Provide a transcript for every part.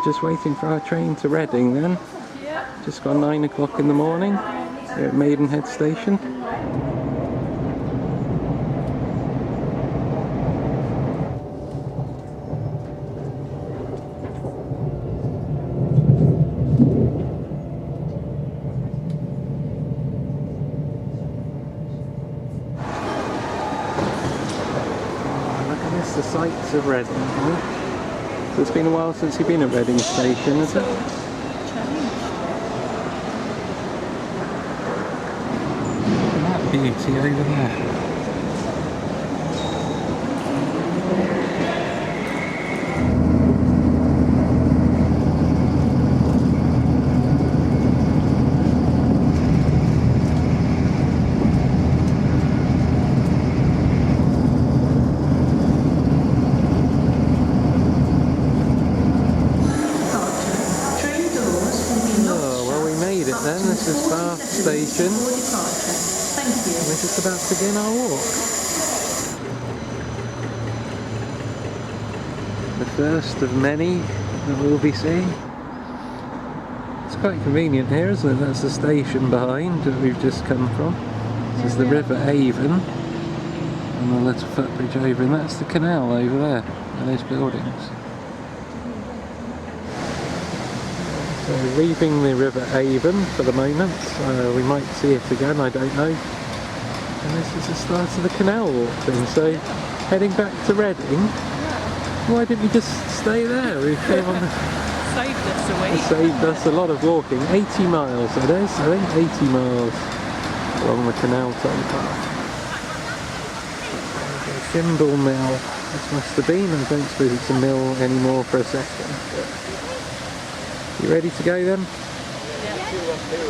just waiting for our train to Reading then. Yeah. Just gone 9 o'clock in the morning here at Maidenhead Station. The sights of Reading. So it's been a while since you've been at Reading Station, isn't it? Look at that beauty over there. This is Bath Station. We're just about to begin our walk. The first of many that we'll be seeing. It's quite convenient here, isn't it? That's the station behind that we've just come from. This is the River Avon and the little footbridge over, and that's the canal over there and those buildings. So leaving the River Avon for the moment, we might see it again, I don't know. And this is the start of the canal walk thing, so heading back to Reading. Why didn't we just stay there? We came on the... Saved us a week. It saved us a lot of walking. 80 miles it is, I think 80 miles along the canal towpath. Thimble Mill, this must have been, I don't suppose it's a mill anymore for a second. But... You ready to go then? Yeah.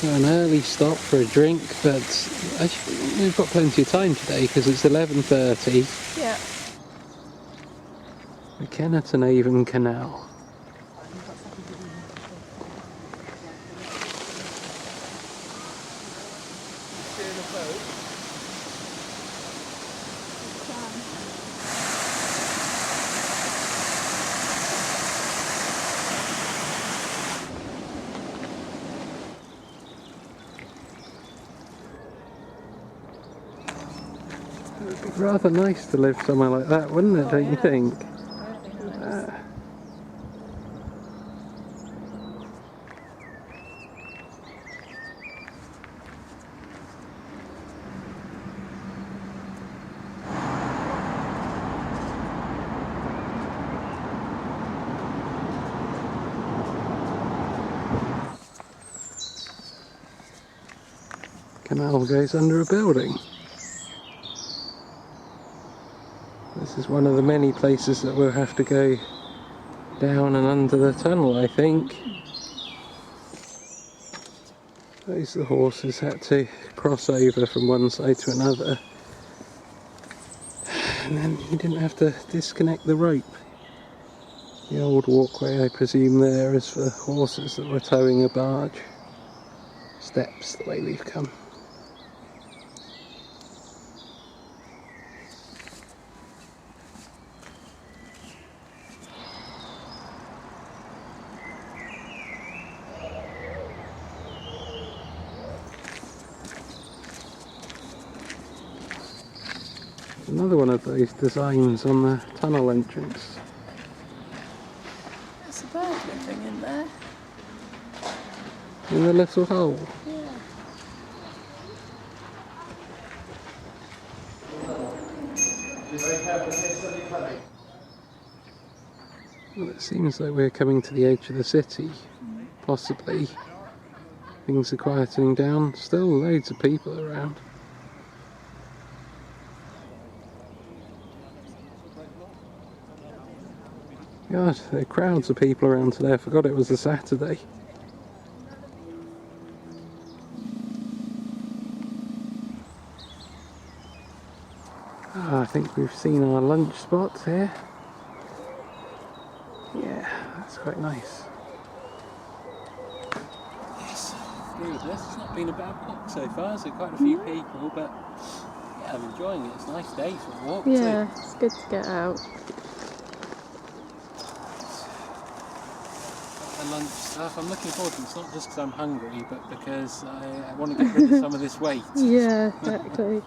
An early stop for a drink, but we've got plenty of time today because it's 11:30. Yeah. The Kennet and Avon Canal. It would be rather nice to live somewhere like that, wouldn't it, don't you think? Canal goes under a building. This is one of the many places that we'll have to go down and under the tunnel, I think. Those the horses had to cross over from one side to another. And then you didn't have to disconnect the rope. The old walkway, I presume, there is for horses that were towing a barge. Steps, the way we've come. Another one of those designs on the tunnel entrance. There's a bird living in there. In the little hole. Yeah. Well, it seems like we're coming to the edge of the city. Possibly. Things are quietening down. Still loads of people around. God, there are crowds of people around today. I forgot it was a Saturday. I think we've seen our lunch spots here. Yeah, That's quite nice. Yes, through this. It's not been a bad walk so far, so quite a few people, but yeah, I'm enjoying it. It's a nice day for a walk Yeah, too. it's good to get out. The lunch stuff, I'm looking forward to it. It's not just because I'm hungry, but because I want to get rid of some of this weight. Yeah, exactly.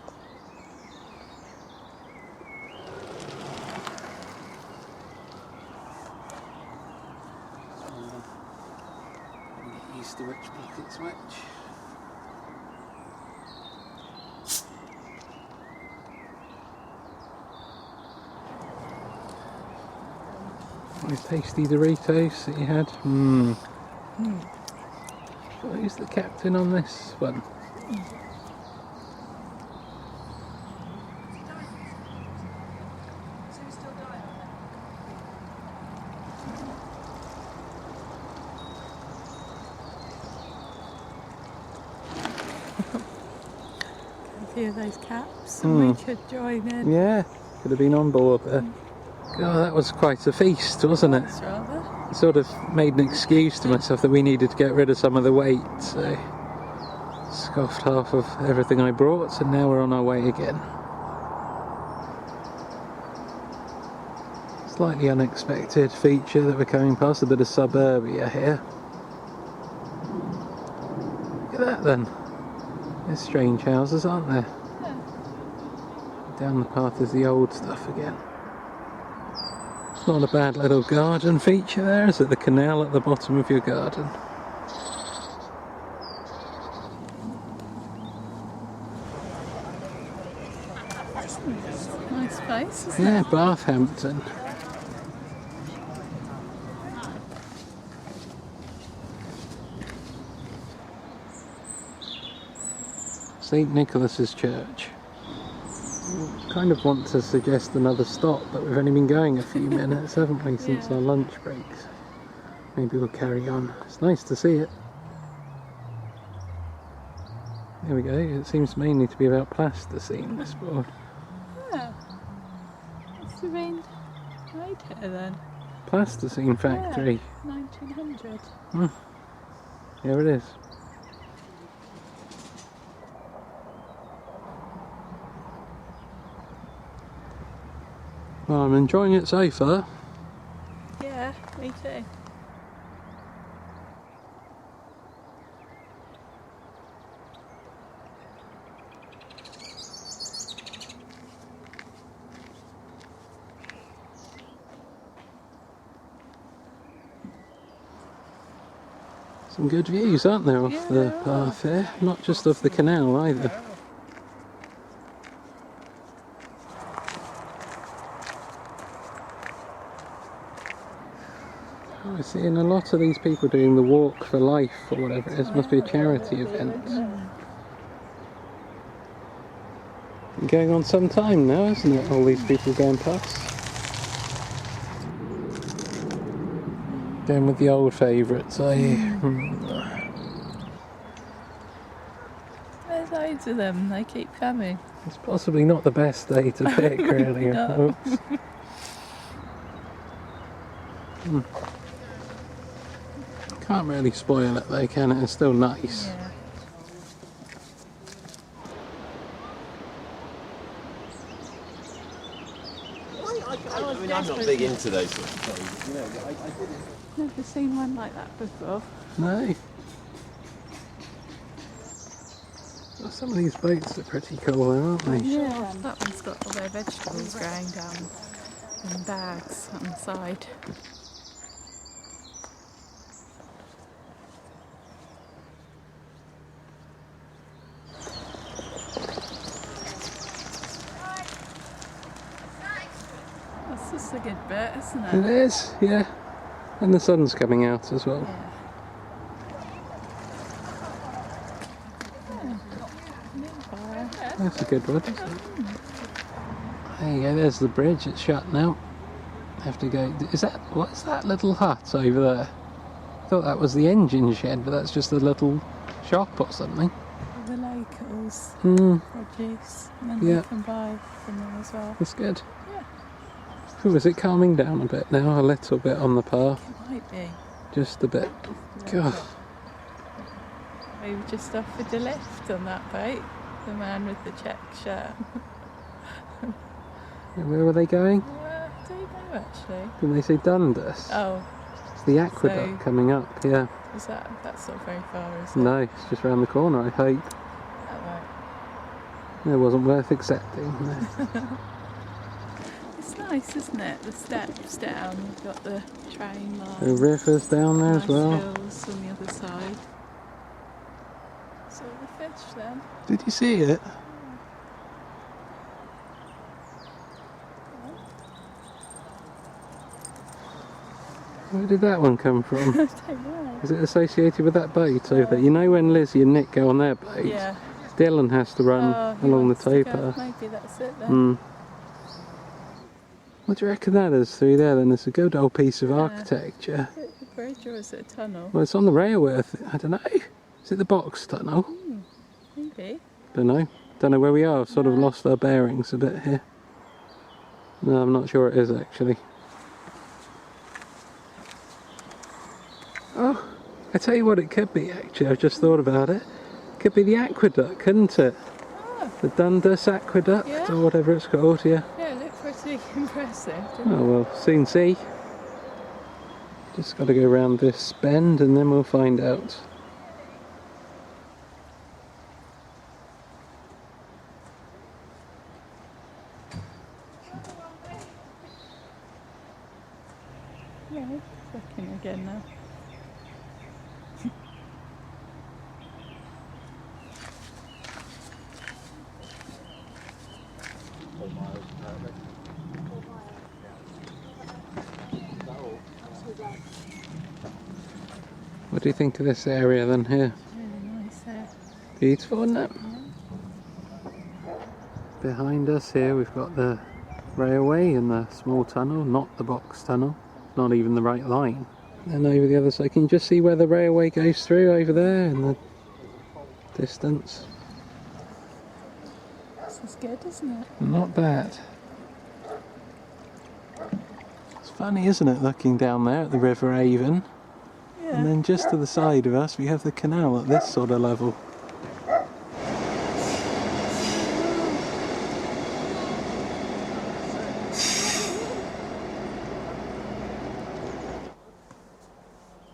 Get used to which pocket's which. Nice tasty Doritos that you had. Who's the captain on this one? A few of those caps, and we could join in. Yeah, could have been on board there. God, that was quite a feast, wasn't it? That's rather. Sort of made an excuse to myself that we needed to get rid of some of the weight, so scoffed half of everything I brought, and now we're on our way again. Slightly unexpected feature that we're coming past, a bit of suburbia here. Look at that then. There's strange houses, aren't there? Yeah. Down the path is the old stuff again. Not a bad little garden feature there, is it? The canal at the bottom of your garden. Nice place, isn't Yeah, it? Bathampton. St. Nicholas's Church. Kind of want to suggest another stop, but we've only been going a few minutes, haven't we, since our lunch breaks. Maybe we'll carry on. It's nice to see it. There we go. It seems mainly to be about plasticine, this board. Yeah. Must have been made here then. Plasticine factory. Yeah, 1900. Here it is. Well, I'm enjoying it so far. Yeah, me too. Some good views, aren't there, off the path here? Not just of the canal either. We're seeing a lot of these people doing the Walk for Life or whatever it is. Must be a charity event. Been going on some time now, isn't it? All these people going past. Going with the old favourites, are you? There's loads of them, they keep coming. It's possibly not the best day to pick, really. No. Oops. Can't really spoil it though, can it? It's still nice. Yeah. I'm not big into those sort of things. You know, I didn't. Never seen one like that before. No. Well, some of these boats are pretty cool though, aren't they? Yeah, that one's got all their vegetables growing down in bags on the side. That's just a good bit, isn't it? It is, yeah. And the sun's coming out as well. Yeah. That's a good one. There you go, there's the bridge, it's shut now. Have to go. What's that little hut over there? I thought that was the engine shed, but that's just a little shop or something. The locals produce, and then Yeah. you can buy from them as well. That's good. Yeah. Oh, is it calming down a bit now? A little bit on the path? It might be. Just a bit. God. Maybe just offered a lift on that boat. The man with the check shirt. Where were they going? I don't know actually. Didn't they say Dundas? Oh, It's the aqueduct So- coming up, yeah. is that's not very far, is it? No, it's just round the corner, I hope. Oh, right. It wasn't worth accepting. No. It's nice, isn't it? The steps down, you've got the train line. The river's down there nice as well. hills on the other side. So the fish then. Did you see it? Where did that one come from? I don't know. Is it associated with that boat over there? You know when Lizzie and Nick go on their boat? Yeah. Dylan has to run He along the wants to go. towpath. Maybe that's it then. Mm. What do you reckon that is through there then? It's a good old piece of architecture. Is it a bridge or is it a tunnel? Well, it's on the railway, I don't know. Is it the box tunnel? Maybe. Don't know. Don't know where we are. I've sort of lost our bearings a bit here. No, I'm not sure it is actually. Oh, I tell you what it could be actually. I've just thought about it. It could be the aqueduct, couldn't it? Oh, The Dundas Aqueduct Yeah. or whatever it's called, yeah. yeah, it looked pretty impressive, didn't it? Oh well, soon see. Just got to go around this bend and then we'll find out. Yeah, it's looking again now. What do you think of this area then here? Really nice there. Beautiful, isn't it? Behind us here we've got the railway and the small tunnel, not the box tunnel, not even the right line. And over the other side, can you just see where the railway goes through over there in the distance? This is good, isn't it? Not bad. It's funny, isn't it, looking down there at the River Avon, Yeah. and then just to the side of us we have the canal at this sort of level.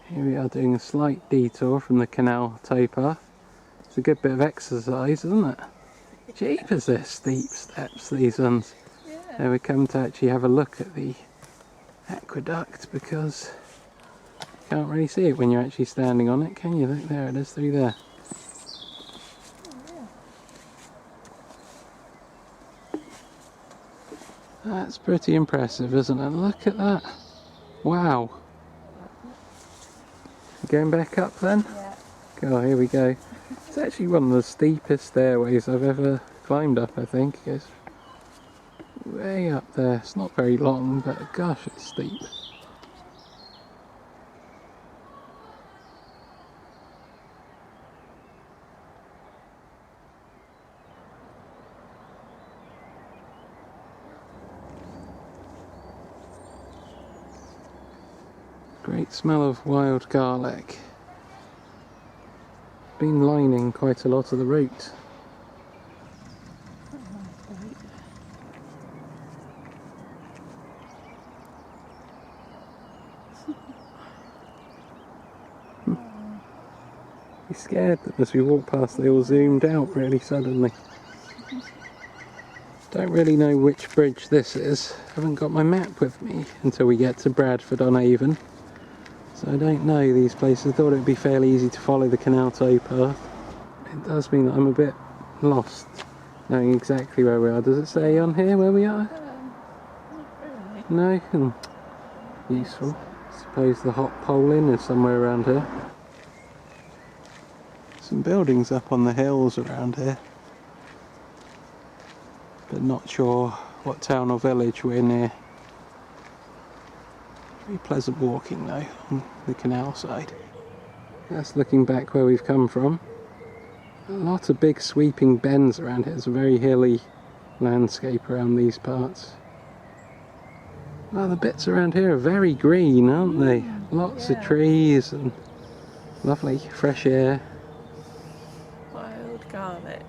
Here we are doing a slight detour from the canal towpath. It's a good bit of exercise, isn't it? Jeepers, they're steep steps, these ones. Yeah. Now we come to actually have a look at the aqueduct because you can't really see it when you're actually standing on it, can you? Look, there it is through there. That's pretty impressive, isn't it? Look at that. Wow. Going back up then? Yeah. Oh, here we go. It's actually one of the steepest stairways I've ever climbed up, I think. It goes way up there. It's not very long, but gosh, it's steep. Great smell of wild garlic. Been lining quite a lot of the route. Be scared that as we walk past they all zoomed out really suddenly. Don't really know which bridge this is. Haven't got my map with me until we get to Bradford-on-Avon. So I don't know these places. I thought it would be fairly easy to follow the canal towpath. It does mean that I'm a bit lost knowing exactly where we are. Does it say on here where we are? Not really. No? Useful. Suppose the hot poling is somewhere around here. Some buildings up on the hills around here. But not sure what town or village we're near. Very pleasant walking though on the canal side. That's looking back where we've come from. A lot of big sweeping bends around here. It's a very hilly landscape around these parts. Well, the bits around here are very green, aren't they? Lots of trees and lovely fresh air. Wild garlic.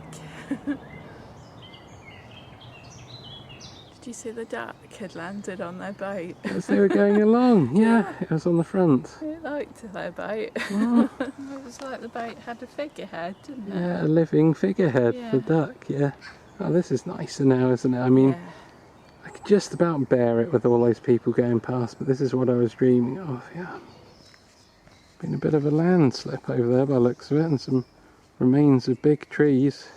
Did you see the duck had landed on their boat? As they were going along, yeah, it was on the front. It liked their boat. It was like the boat had a figurehead, didn't it? Yeah, a living figurehead, the duck, yeah. Oh, this is nicer now, isn't it? I mean, I could just about bear it with all those people going past, but this is what I was dreaming of, yeah. Been a bit of a landslip over there by the looks of it, and some remains of big trees.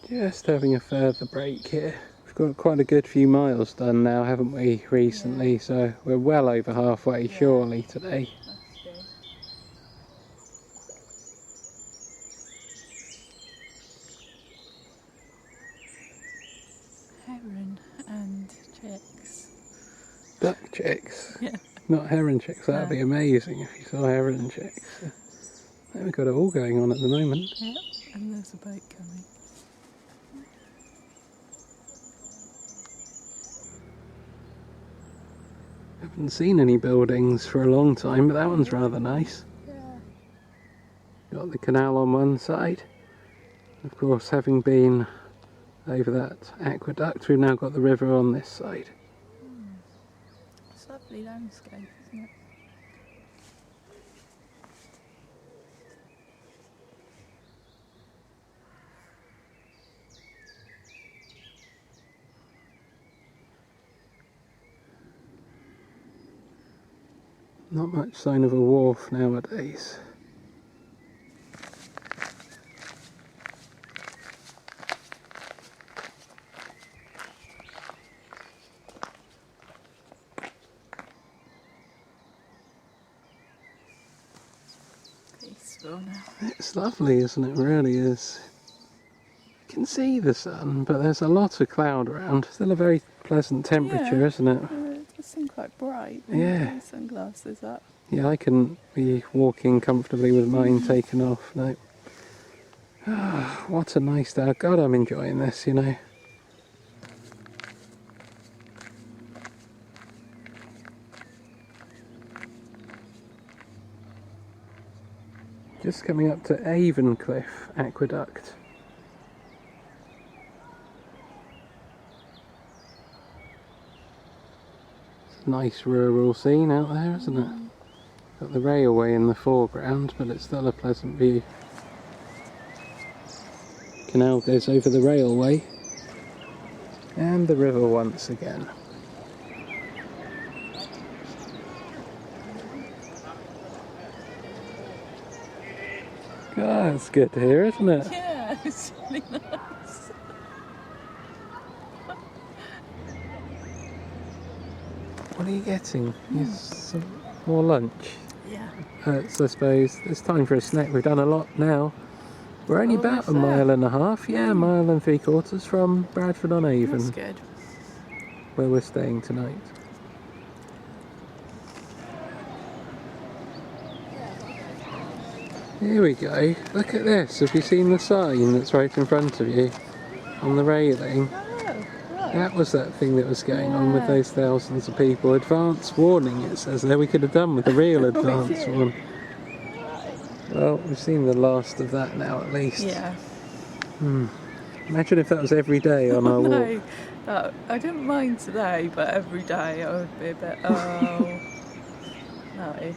Just having a further break here. We've got quite a good few miles done now, haven't we, recently? So we're well over halfway, surely, today. Heron and chicks. Duck chicks? Yeah. Not heron chicks, that'd be amazing if you saw heron chicks. We've got it all going on at the moment. Yep, and there's a boat coming. Haven't seen any buildings for a long time, but that one's rather nice. Yeah. Got the canal on one side. Of course, having been over that aqueduct, we've now got the river on this side. It's a lovely landscape, isn't it? Not much sign of a wharf nowadays. Peaceful now. It's lovely, isn't it? It really is. You can see the sun, but there's a lot of cloud around. Still a very pleasant temperature, isn't it? It does seem quite bright. Yeah. Sunglasses up. Yeah, I couldn't be walking comfortably with mine taken off, no. Ah, what a nice day. God, I'm enjoying this, you know. Just coming up to Avoncliff Aqueduct. It's a nice rural scene out there, isn't it? Got the railway in the foreground, but it's still a pleasant view. Canal goes over the railway, and the river once again. God, it's good to hear, isn't it? Yeah, it's really nice. What are you getting? Yes, some more lunch. Yeah. So I suppose it's time for a snack. We've done a lot now. We're only about a mile and a half, yeah, a mile and 3/4 from Bradford-on-Avon. That's good. Where we're staying tonight. Here we go. Look at this. Have you seen the sign that's right in front of you on the railing? That was that thing that was going on with those thousands of people. Advance warning, it says there. We could have done with a real advance one. Well, we've seen the last of that now, at least. Yeah. Imagine if that was every day on our walk. No, I didn't mind today, but every day I would be a bit, oh, no.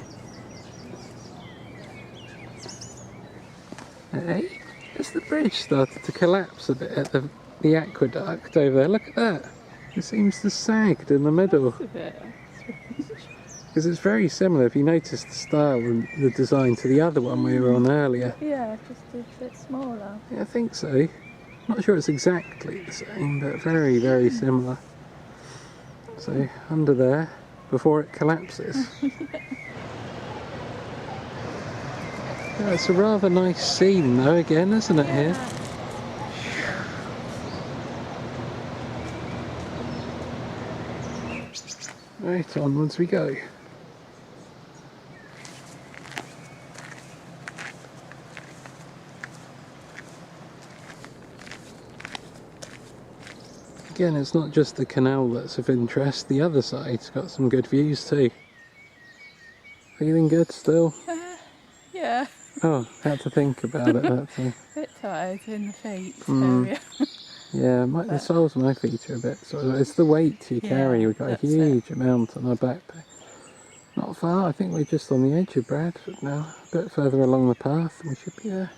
Hey, has the bridge started to collapse a bit at the aqueduct over there? Look at that. It seems to sagged in the middle. Because it's very similar, if you notice the style and the design, to the other one we were on earlier. Yeah, just a bit smaller. Yeah, I think so. Not sure it's exactly the same, but very, very similar. So, under there, before it collapses. Yeah, it's a rather nice scene though, again, isn't it, here? Right, onwards we go. Again, it's not just the canal that's of interest, the other side's got some good views too. Feeling good still? Yeah. Oh, had to think about it, that's all. Bit tired in the feet area. Yeah, the soles of my feet are a bit sort of, it's the weight you carry. We've got a huge amount on our backpack. Not far, I think we're just on the edge of Bradford now. A bit further along the path and we should be there.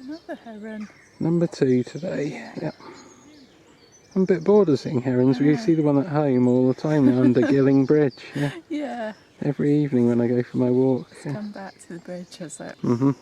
Another heron. Number 2 today, yep. I'm a bit bored of seeing herons. We see the one at home all the time now under Gilling Bridge. Yeah. Yeah. Every evening when I go for my walk. It's come back to the bridge, has it? Mm-hmm.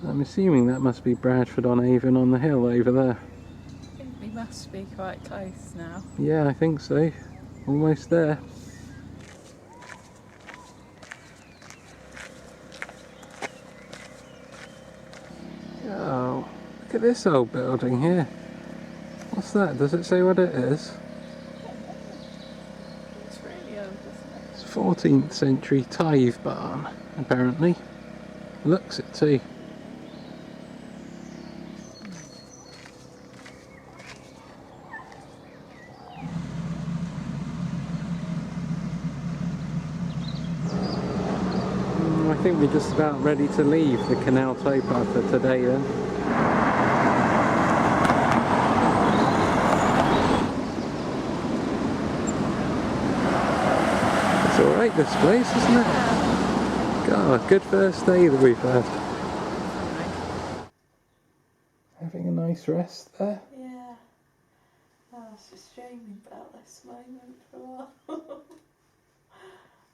I'm assuming that must be Bradford-on-Avon on the hill over there. I think we must be quite close now. Yeah, I think so. Almost there. Oh, look at this old building here. What's that? Does it say what it is? It's really old, isn't it? It's a 14th century tithe barn, apparently. Looks it too. I think we're just about ready to leave the Canal towpath for today then. It's alright this place, isn't it? God, good first day that we've had. Having a nice rest there. Yeah. I was just dreaming about this moment for a while. I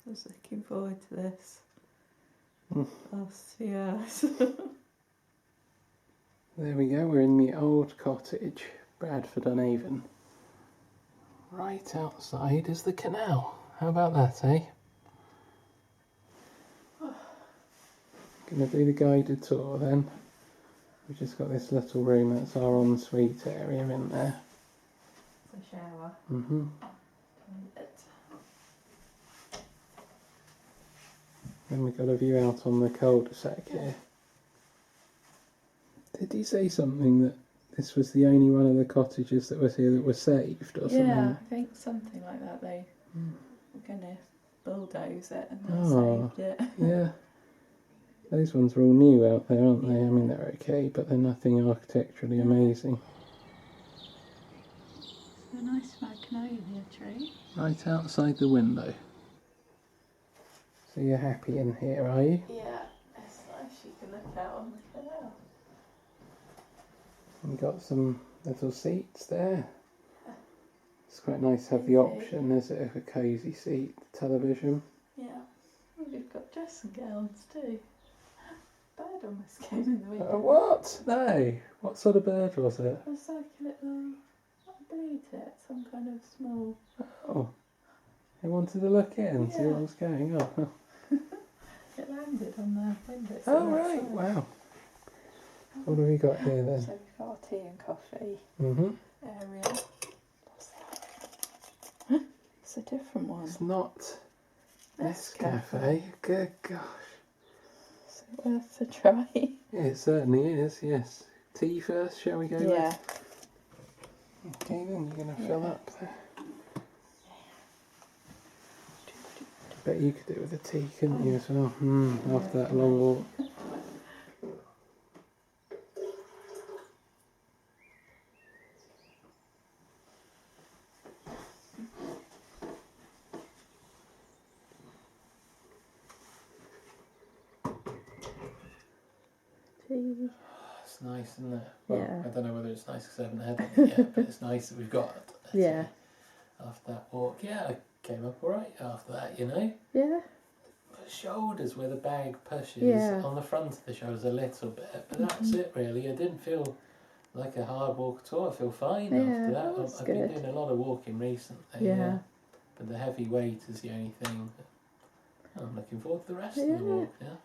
was looking forward to this. Last 2 hours. There we go, we're in the Old Cottage, Bradford-on-Avon. Right outside is the canal. How about that, eh? Gonna do the guided tour then. We've just got this little room, that's our ensuite area in there. The shower. Mm-hmm. Then we've got a view out on the cul-de-sac here. Did he say something that this was the only one of the cottages that was here that was saved or something? Yeah, I think something like that. They were going to bulldoze it and they saved it. Yeah. Those ones are all new out there, aren't they? I mean, they're okay, but they're nothing architecturally amazing. A nice magnolia tree. Right outside the window. So you're happy in here, are you? Yeah, it's nice. You can look out on the canal. We've got some little seats there. It's quite nice to have the option, is it, of a cosy seat, television. Yeah. Oh, we've got dressing gowns too. Bird almost came in the window. What? No. What sort of bird was it? It was like a little, I believed it, some kind of small. Oh. He wanted to look in, see what was going on. It landed on the window. Oh, right, wow. What have we got here then? So we've got our tea and coffee area. What's that? It's a different one. It's not Nescafe. Good gosh. Is it worth a try? It certainly is, yes. Tea first, shall we go Yeah. with? Okay then, you're going to fill up there. Bet you could do it with a tea, couldn't you, as well? After that long walk. Tea. It's nice, isn't it? Well, Yeah. I don't know whether it's nice because I haven't had it yet, but it's nice that we've got it. Yeah. After that walk, yeah, I came up alright after that, you know. Yeah. The shoulders where the bag pushes Yeah. on the front of the shoulders a little bit, but that's it really. I didn't feel like a hard walk at all. I feel fine Yeah, after that. that's I've been good. doing a lot of walking recently. Yeah. But the heavy weight is the only thing. I'm looking forward to the rest of Yeah. the walk now.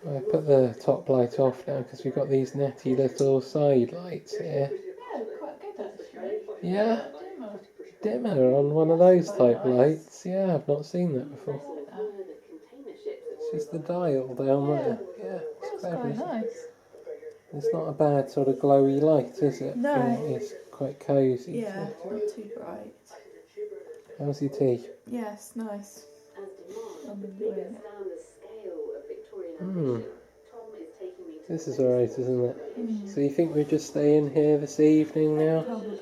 I put the top light off now because we've got these netty little side lights here. Yeah, quite good actually. Yeah, Dimmer. dimmer on one of those type lights. Yeah, I've not seen that before. I like that. It's just the dial down there. Yeah, it's That's clever. quite isn't it? nice. It's not a bad sort of glowy light, is it? No. It's quite cosy. Yeah, So. not too bright. How's your tea? Yes, nice. I'm enjoying it. This is alright, isn't it? Mm. So you think we're just staying here this evening now? Probably.